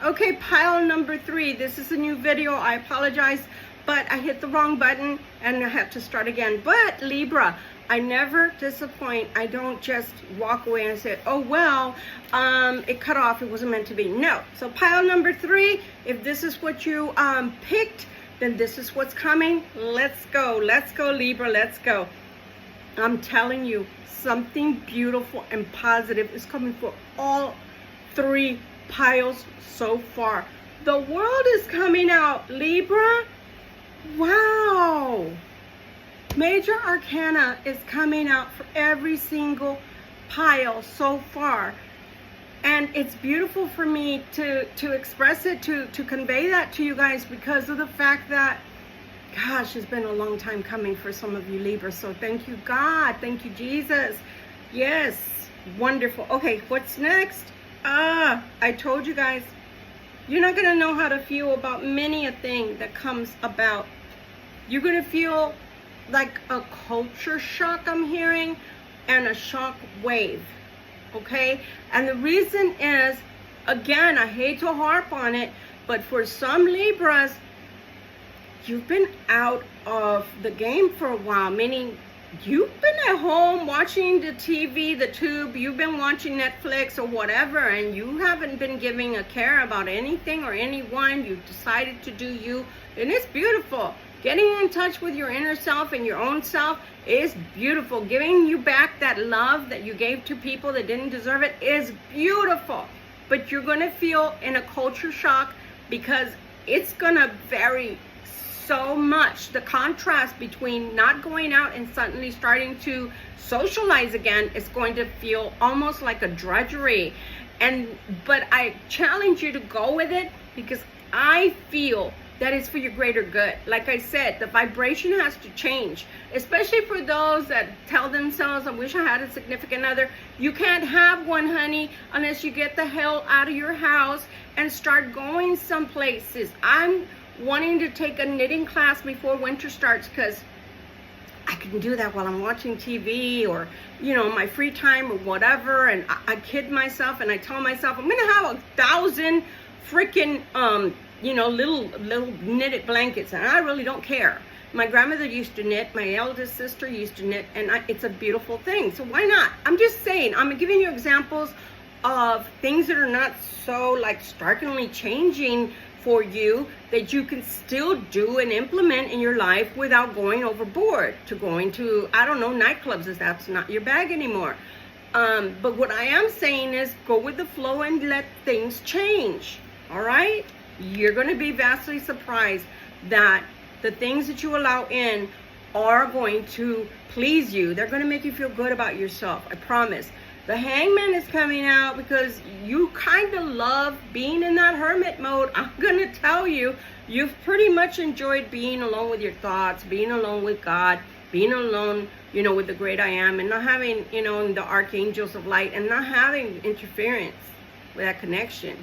Okay, pile number 3. This is a new video. I apologize, but I hit the wrong button and I have to start again. But Libra, I never disappoint. I don't just walk away and say, oh, well, it cut off. It wasn't meant to be. No. So pile number 3, if this is what you picked, then this is what's coming. Let's go. Let's go, Libra. Let's go. I'm telling you, something beautiful and positive is coming for all 3 piles so far. The world is coming out, Libra. Wow. Major Arcana is coming out for every single pile so far. And it's beautiful for me to express it, to convey that to you guys, because of the fact that, gosh, it's been a long time coming for some of you Libra. So thank you, God. Thank you, Jesus. Yes, wonderful. Okay, what's next? I told you guys, you're not going to know how to feel about many a thing that comes about. You're going to feel like a culture shock, I'm hearing, and a shock wave. Okay? And the reason is, again, I hate to harp on it, but for some Libras, you've been out of the game for a while, meaning you've been at home watching the TV, the tube, you've been watching Netflix or whatever, and you haven't been giving a care about anything or anyone. You've decided to do you, and it's beautiful. Getting in touch with your inner self and your own self is beautiful. Giving you back that love that you gave to people that didn't deserve it is beautiful. But you're going to feel in a culture shock because it's going to vary so much. The contrast between not going out and suddenly starting to socialize again is going to feel almost like a drudgery. But I challenge you to go with it, because I feel that is for your greater good. Like I said, the vibration has to change, especially for those that tell themselves, I wish I had a significant other. You can't have one, honey, unless you get the hell out of your house and start going some places. I'm wanting to take a knitting class before winter starts, because I can do that while I'm watching TV or, you know, my free time or whatever. And I kid myself and I tell myself, I'm going to have 1,000 freaking, you know, little knitted blankets, and I really don't care. My grandmother used to knit, my eldest sister used to knit, and it's a beautiful thing. So why not? I'm just saying, I'm giving you examples of things that are not so like starkly changing for you, that you can still do and implement in your life without going overboard, to going to, I don't know, nightclubs, if that's not your bag anymore. But what I am saying is, go with the flow and let things change. All right? You're going to be vastly surprised that the things that you allow in are going to please you. They're going to make you feel good about yourself. I promise. The Hangman is coming out because you kind of love being in that hermit mode. I'm going to tell you, you've pretty much enjoyed being alone with your thoughts, being alone with God, being alone, you know, with the great I am, and not having, you know, the archangels of light, and not having interference with that connection.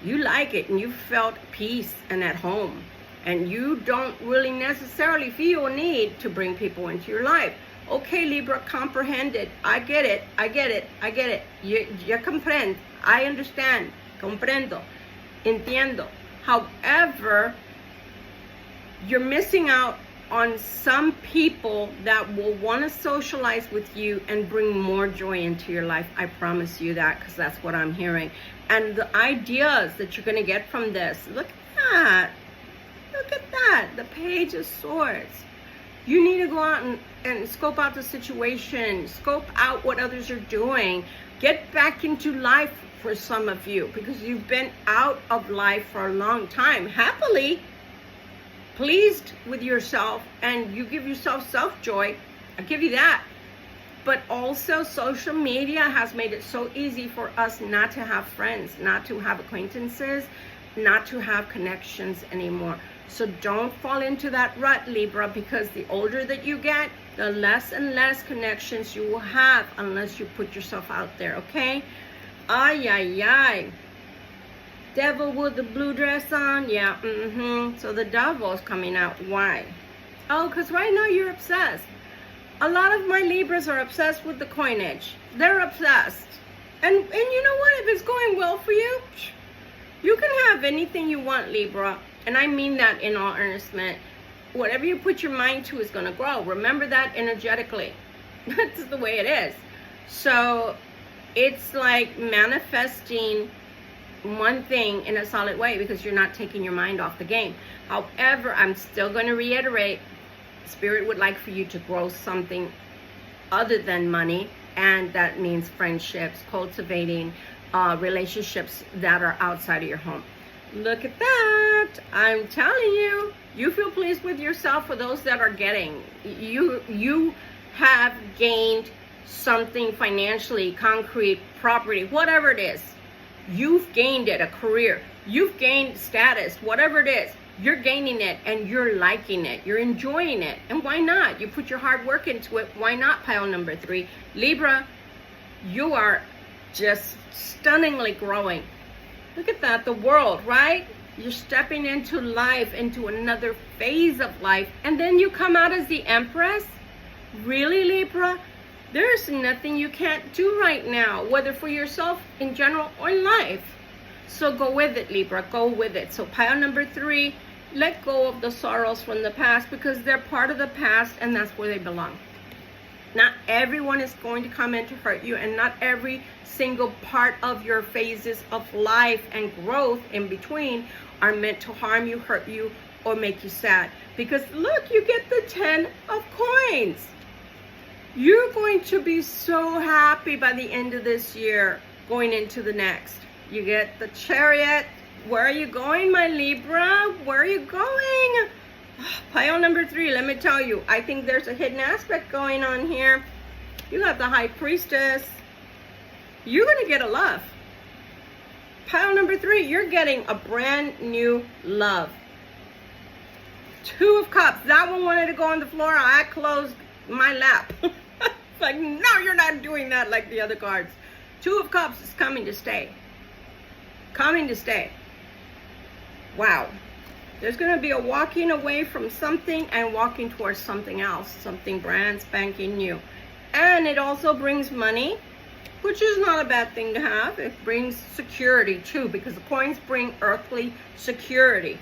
You like it, and you felt peace and at home, and you don't really necessarily feel a need to bring people into your life. Okay, Libra, comprehended. I get it. I get it. I get it. You comprende. I understand. Comprendo. Entiendo. However, you're missing out on some people that will want to socialize with you and bring more joy into your life. I promise you that, because that's what I'm hearing. And the ideas that you're going to get from this, look at that. Look at that. The Page of Swords. You need to go out and scope out the situation, scope out what others are doing, get back into life for some of you, because you've been out of life for a long time. Happily pleased with yourself, and you give yourself self-joy. I give you that. But also, social media has made it so easy for us not to have friends, not to have acquaintances, not to have connections anymore. So don't fall into that rut, Libra, because the older that you get, the less and less connections you will have unless you put yourself out there, okay? Ay, ay, ay. Devil with the blue dress on? Yeah, So the devil is coming out. Why? Oh, because right now you're obsessed. A lot of my Libras are obsessed with the coinage. They're obsessed. And you know what? If it's going well for you, you can have have anything you want, Libra, and I mean that in all earnestness. Whatever you put your mind to is going to grow. Remember that energetically. That's the way it is. So it's like manifesting one thing in a solid way because you're not taking your mind off the game. However, I'm still going to reiterate, Spirit would like for you to grow something other than money, and that means friendships, cultivating relationships that are outside of your home. Look at that. I'm telling you, you feel pleased with yourself. For those that are getting, you have gained something financially, concrete, property, whatever it is. You've gained it, a career. You've gained status, whatever it is. You're gaining it and you're liking it. You're enjoying it. And why not? You put your hard work into it. Why not, pile number 3? Libra, you are just stunningly growing. Look at that, the world, right? You're stepping into life, into another phase of life. And then you come out as the Empress? Really, Libra? There's nothing you can't do right now, whether for yourself in general or in life. So go with it, Libra, go with it. So pile number 3, let go of the sorrows from the past because they're part of the past and that's where they belong. Not everyone is going to come in to hurt you, and not every single part of your phases of life and growth in between are meant to harm you, hurt you, or make you sad. Because look, you get the 10 of coins. You're going to be so happy by the end of this year, going into the next. You get the Chariot. Where are you going, my Libra? Where are you going? Pile number 3, let me tell you, I think there's a hidden aspect going on here. You have the High Priestess. You're going to get a love. Pile number 3, you're getting a brand new love. 2 of Cups. That one wanted to go on the floor. I closed my lap. Like, no, you're not doing that like the other cards. 2 of Cups is coming to stay. Coming to stay. Wow. There's going to be a walking away from something and walking towards something else. Something brand spanking new. And it also brings money, which is not a bad thing to have. It brings security too, because the coins bring earthly security.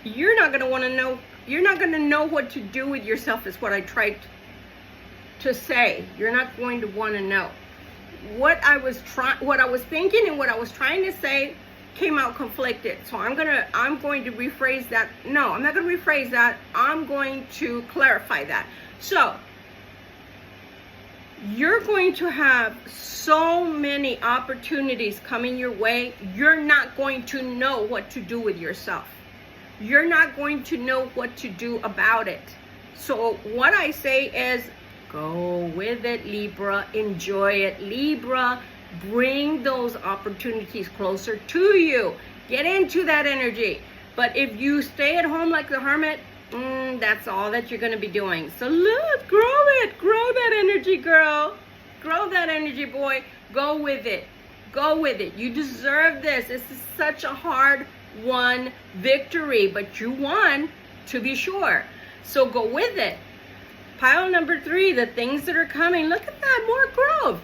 You're not going to want to know, you're not going to know what to do with yourself, is what I tried to say. You're not going to want to know. What I was thinking and what I was trying to say came out conflicted. So I'm going to rephrase that. No, I'm not going to rephrase that. I'm going to clarify that. So you're going to have so many opportunities coming your way. You're not going to know what to do with yourself. You're not going to know what to do about it. So what I say is, go with it, Libra. Enjoy it, Libra. Bring those opportunities closer to you. Get into that energy. But if you stay at home like the hermit, that's all that you're going to be doing. So look, grow it. Grow that energy, girl. Grow that energy, boy. Go with it. Go with it. You deserve this. This is such a hard-won victory, but you won, to be sure. So go with it. Pile number 3, the things that are coming. Look at that, more growth.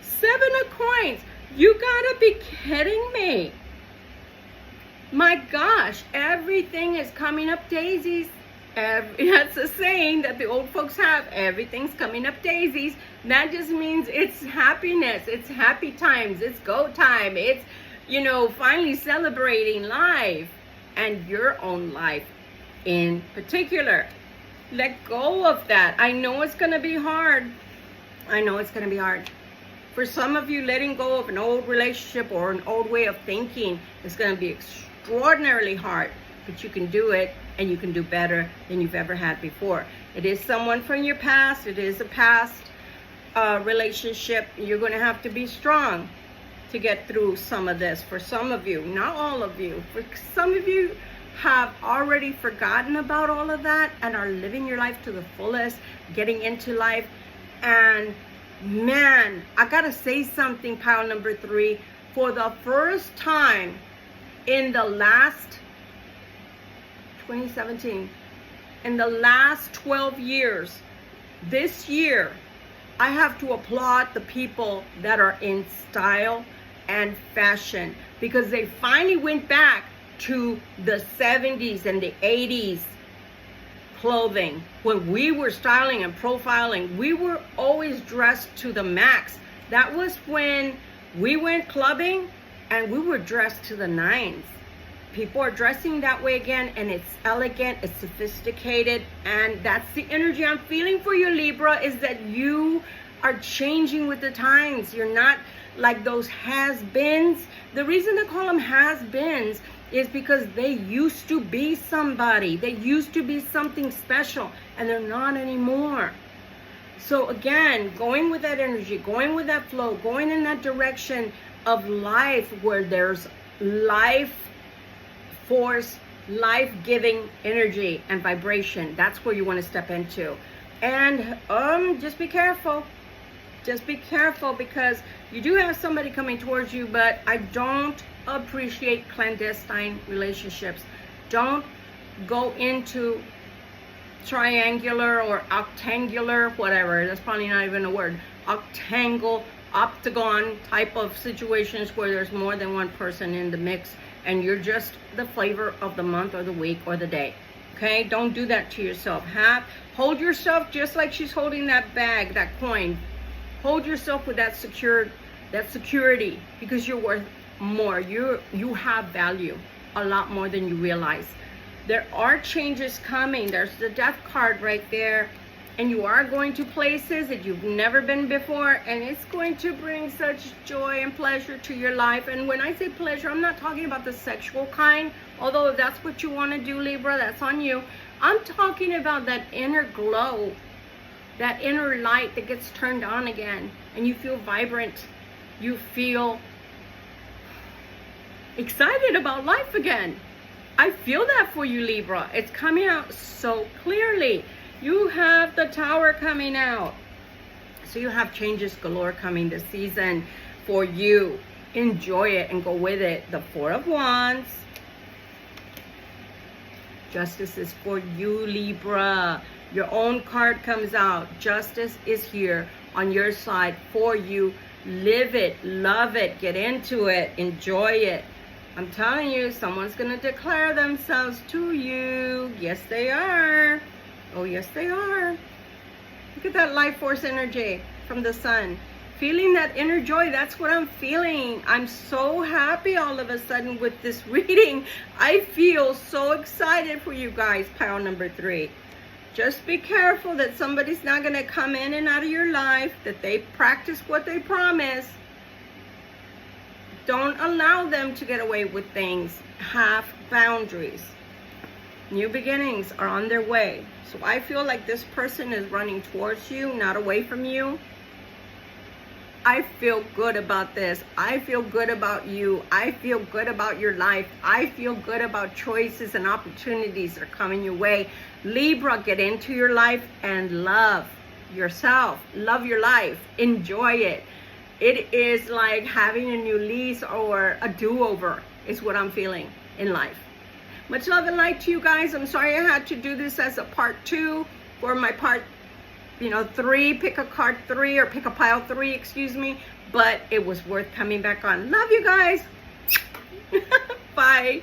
7 of coins. You gotta be kidding me. My gosh, everything is coming up daisies. That's a saying that the old folks have. Everything's coming up daisies. That just means it's happiness. It's happy times. It's go time. It's, you know, finally celebrating life and your own life in particular. Let go of that. I know it's going to be hard. I know it's going to be hard. For some of you, letting go of an old relationship or an old way of thinking is going to be extraordinarily hard. But you can do it, and you can do better than you've ever had before. It is someone from your past. It is a past relationship. You're going to have to be strong to get through some of this. For some of you, not all of you. For some of you, have already forgotten about all of that and are living your life to the fullest, getting into life. And man, I gotta say something, pile number 3. For the first time in the last 2017, in the last 12 years, this year, I have to applaud the people that are in style and fashion, because they finally went back to the 70s and the 80s clothing. When we were styling and profiling, we were always dressed to the max. That was when we went clubbing and we were dressed to the nines. People are dressing that way again, and it's elegant, it's sophisticated, and that's the energy I'm feeling for you, Libra, is that you are changing with the times. You're not like those has-beens. The reason they call them has-beens is because they used to be somebody. They used to be something special, and they're not anymore. So again, going with that energy, going with that flow, going in that direction of life where there's life force, life-giving energy and vibration. That's where you want to step into. And just be careful. Just be careful, because you do have somebody coming towards you, but I don't appreciate clandestine relationships. Don't go into triangular or octangular, whatever. That's probably not even a word. Octagon type of situations where there's more than one person in the mix, and you're just the flavor of the month or the week or the day. Okay? Don't do that to yourself. Hold yourself just like she's holding that bag, that coin. Hold yourself with that security, because you're worth more. You have value, a lot more than you realize. There are changes coming. There's the death card right there. And you are going to places that you've never been before, and it's going to bring such joy and pleasure to your life. And when I say pleasure, I'm not talking about the sexual kind, although if that's what you want to do, Libra, that's on you. I'm talking about that inner glow, that inner light that gets turned on again, and you feel vibrant. You feel excited about life again. I feel that for you, Libra. It's coming out so clearly. You have the Tower coming out. So you have changes galore coming this season for you. Enjoy it and go with it. The Four of Wands. Justice is for you, Libra. Your own card comes out. Justice is here on your side for you. Live it, love it, get into it, enjoy it. I'm telling you, someone's going to declare themselves to you. Yes, they are. Oh, yes, they are. Look at that life force energy from the sun. Feeling that inner joy. That's what I'm feeling. I'm so happy all of a sudden with this reading. I feel so excited for you guys, pile number 3. Just be careful that somebody's not going to come in and out of your life, that they practice what they promise. Don't allow them to get away with things. Have boundaries. New beginnings are on their way. So I feel like this person is running towards you, not away from you. I feel good about this. I feel good about you. I feel good about your life. I feel good about choices and opportunities that are coming your way. Libra, get into your life and love yourself. Love your life. Enjoy it. It is like having a new lease or a do-over is what I'm feeling in life. Much love and light to you guys. I'm sorry I had to do this as a part 2 for my part 3, pick a card 3 or pick a pile 3, excuse me, but it was worth coming back on. Love you guys. Bye.